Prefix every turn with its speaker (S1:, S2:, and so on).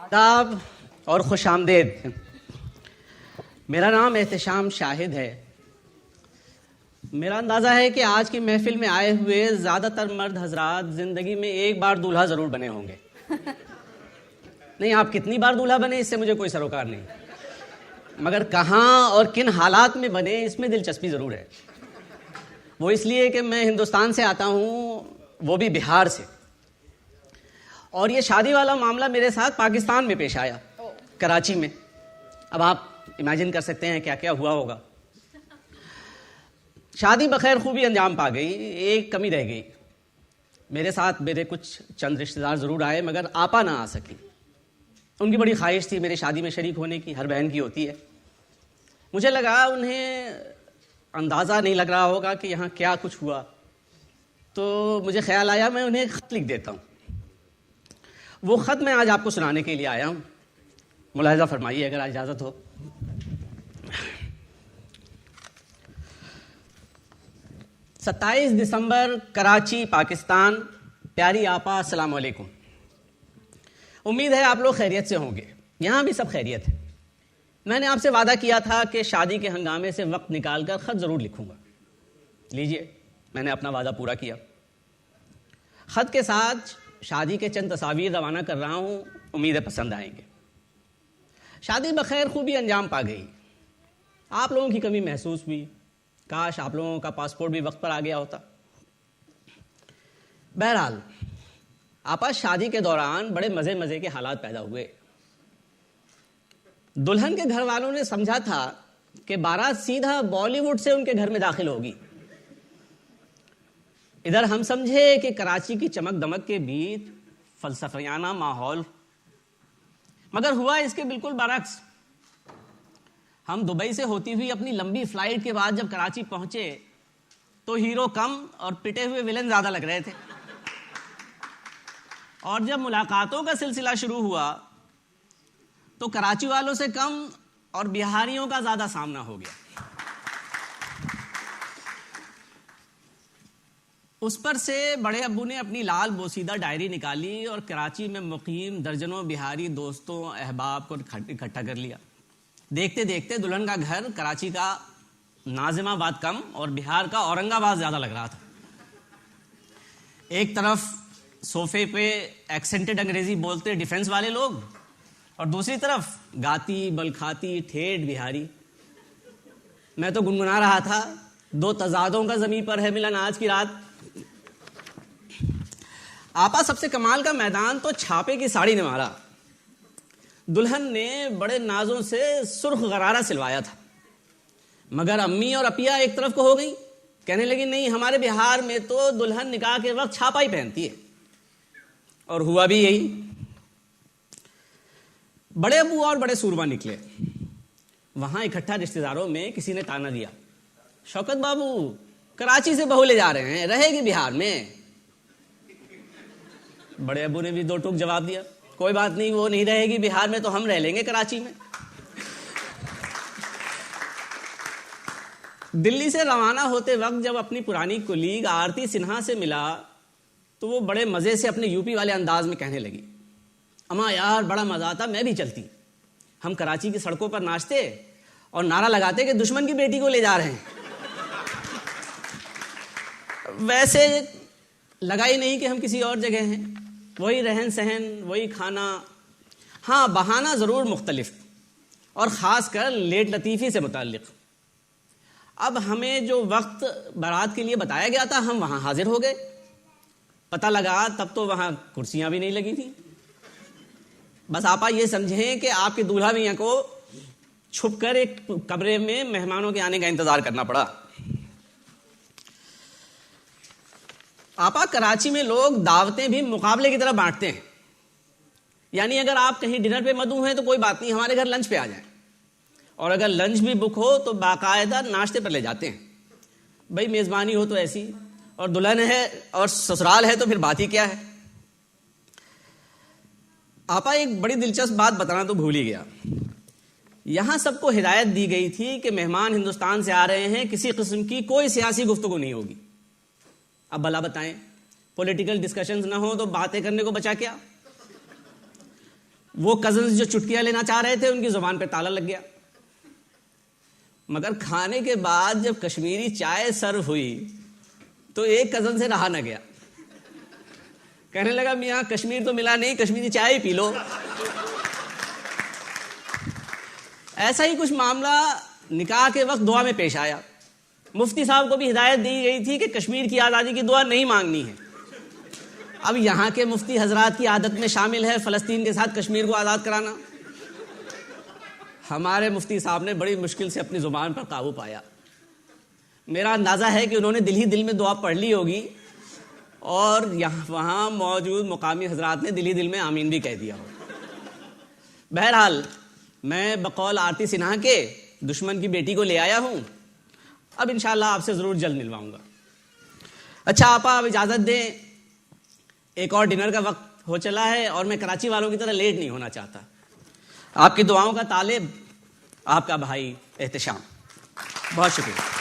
S1: آداب اور خوش آمدید. میرا نام احتشام شاہد ہے. میرا اندازہ ہے کہ آج کی محفل میں آئے ہوئے زیادہ تر مرد حضرات زندگی میں ایک بار دولہا ضرور بنے ہوں گے. نہیں، آپ کتنی بار دولہا بنے اس سے مجھے کوئی سروکار نہیں، مگر کہاں اور کن حالات میں بنے اس میں دلچسپی ضرور ہے. وہ اس لیے کہ میں ہندوستان سے آتا ہوں، وہ بھی بہار سے، اور یہ شادی والا معاملہ میرے ساتھ پاکستان میں پیش آیا، کراچی میں. اب آپ امیجن کر سکتے ہیں کیا کیا ہوا ہوگا. شادی بخیر خوبی انجام پا گئی. ایک کمی رہ گئی. میرے ساتھ میرے کچھ چند رشتہ دار ضرور آئے مگر آپا نہ آ سکی. ان کی بڑی خواہش تھی میری شادی میں شریک ہونے کی، ہر بہن کی ہوتی ہے. مجھے لگا انہیں اندازہ نہیں لگ رہا ہوگا کہ یہاں کیا کچھ ہوا، تو مجھے خیال آیا میں انہیں ایک خط لکھ دیتا ہوں. وہ خط میں آج آپ کو سنانے کے لیے آیا ہوں. ملاحظہ فرمائیے اگر اجازت ہو. ستائیس دسمبر، کراچی، پاکستان. پیاری آپا، السلام علیکم. امید ہے آپ لوگ خیریت سے ہوں گے. یہاں بھی سب خیریت ہے. میں نے آپ سے وعدہ کیا تھا کہ شادی کے ہنگامے سے وقت نکال کر خط ضرور لکھوں گا. لیجئے، میں نے اپنا وعدہ پورا کیا. خط کے ساتھ شادی کے چند تصاویر روانہ کر رہا ہوں. امید ہے پسند آئیں گے. شادی بخیر خوبی انجام پا گئی. آپ لوگوں کی کمی محسوس ہوئی. کاش آپ لوگوں کا پاسپورٹ بھی وقت پر آ گیا ہوتا. بہرحال آپا، شادی کے دوران بڑے مزے کے حالات پیدا ہوئے. دلہن کے گھر والوں نے سمجھا تھا کہ بارات سیدھا بالی ووڈ سے ان کے گھر میں داخل ہوگی. ادھر ہم سمجھے کہ کراچی کی چمک دمک کے بیچ فلسفیانہ ماحول، مگر ہوا اس کے بالکل برعکس. ہم دبئی سے ہوتی ہوئی اپنی لمبی فلائٹ کے بعد جب کراچی پہنچے تو ہیرو کم اور پٹے ہوئے ولن زیادہ لگ رہے تھے. اور جب ملاقاتوں کا سلسلہ شروع ہوا تو کراچی والوں سے کم اور بہاریوں کا زیادہ سامنا ہو گیا. اس پر سے بڑے ابو نے اپنی لال بوسیدہ ڈائری نکالی اور کراچی میں مقیم درجنوں بہاری دوستوں احباب کو اکٹھا کر لیا. دیکھتے دیکھتے دلہن کا گھر کراچی کا ناظم آباد کم اور بہار کا اورنگ آباد زیادہ لگ رہا تھا. ایک طرف صوفے پہ ایکسنٹڈ انگریزی بولتے ڈیفنس والے لوگ، اور دوسری طرف گاتی بلکھاتی ٹھیٹ بہاری. میں تو گنگنا رہا تھا، دو تضادوں کا زمین پر ہے ملن آج کی رات. آپا، سب سے کمال کا میدان تو چھاپے کی ساڑی نے مارا. دلہن نے بڑے نازوں سے سرخ غرارہ سلوایا تھا، مگر امی اور اپیا ایک طرف کو ہو گئی. کہنے لگی نہیں، ہمارے بہار میں تو دلہن نکاح کے وقت چھاپا ہی پہنتی ہے. اور ہوا بھی یہی. بڑے ابو اور بڑے سورما نکلے. وہاں اکٹھا رشتہ داروں میں کسی نے تانا دیا، شوکت بابو کراچی سے بہو لے جا رہے ہیں، رہے گی بہار میں. بڑے ابو نے بھی دو ٹوک جواب دیا، کوئی بات نہیں، وہ نہیں رہے گی بہار میں تو ہم رہ لیں گے کراچی میں. دلی سے روانہ ہوتے وقت جب اپنی پرانی کولیگ آرتی سنہا سے ملا تو وہ بڑے مزے سے اپنے یو پی والے انداز میں کہنے لگی، اما یار بڑا مزہ آتا، میں بھی چلتی. ہم کراچی کی سڑکوں پر ناچتے اور نعرہ لگاتے کہ دشمن کی بیٹی کو لے جا رہے ہیں. ویسے لگا ہی نہیں کہ ہم کسی اور جگہ ہیں. وہی رہن سہن، وہی کھانا. ہاں، بہانہ ضرور مختلف، اور خاص کر لیٹ لطیفی سے متعلق. اب ہمیں جو وقت بارات کے لیے بتایا گیا تھا ہم وہاں حاضر ہو گئے. پتہ لگا تب تو وہاں کرسیاں بھی نہیں لگی تھیں. بس آپا یہ سمجھیں کہ آپ کے دولہا میاں کو چھپ کر ایک کمرے میں مہمانوں کے آنے کا انتظار کرنا پڑا. آپا، کراچی میں لوگ دعوتیں بھی مقابلے کی طرح بانٹتے ہیں. یعنی اگر آپ کہیں ڈنر پہ مدعو ہیں تو کوئی بات نہیں، ہمارے گھر لنچ پہ آ جائیں. اور اگر لنچ بھی بک ہو تو باقاعدہ ناشتے پر لے جاتے ہیں. بھائی میزبانی ہو تو ایسی، اور دلہن ہے اور سسرال ہے تو پھر بات ہی کیا ہے. آپا، ایک بڑی دلچسپ بات بتانا تو بھول ہی گیا. یہاں سب کو ہدایت دی گئی تھی کہ مہمان ہندوستان سے آ رہے ہیں، کسی قسم کی کوئی سیاسی گفتگو نہیں ہوگی. اب بھلا بتائیں، پولیٹیکل ڈسکشنز نہ ہو تو باتیں کرنے کو بچا کیا. وہ کزنز جو چٹکیاں لینا چاہ رہے تھے ان کی زبان پہ تالا لگ گیا، مگر کھانے کے بعد جب کشمیری چائے سرو ہوئی تو ایک کزن سے رہا نہ گیا، کہنے لگا میاں کشمیر تو ملا نہیں، کشمیری چائے ہی پی لو۔ ایسا ہی کچھ معاملہ نکاح کے وقت دعا میں پیش آیا۔ مفتی صاحب کو بھی ہدایت دی گئی تھی کہ کشمیر کی آزادی کی دعا نہیں مانگنی ہے۔ اب یہاں کے مفتی حضرات کی عادت میں شامل ہے فلسطین کے ساتھ کشمیر کو آزاد کرانا۔ ہمارے مفتی صاحب نے بڑی مشکل سے اپنی زبان پر قابو پایا۔ میرا اندازہ ہے کہ انہوں نے دل ہی دل میں دعا پڑھ لی ہوگی اور وہاں موجود مقامی حضرات نے دل ہی دل میں آمین بھی کہہ دیا ہو۔ بہرحال میں بقول آرتی سنہا کے دشمن کی بیٹی کو لے آیا ہوں، اب انشاءاللہ آپ سے ضرور جلد ملواؤں گا۔ اچھا آپا اب اجازت دیں، ایک اور ڈنر کا وقت ہو چلا ہے اور میں کراچی والوں کی طرح لیٹ نہیں ہونا چاہتا۔ آپ کی دعاؤں کا طالب آپ کا بھائی احتشام۔ بہت شکریہ۔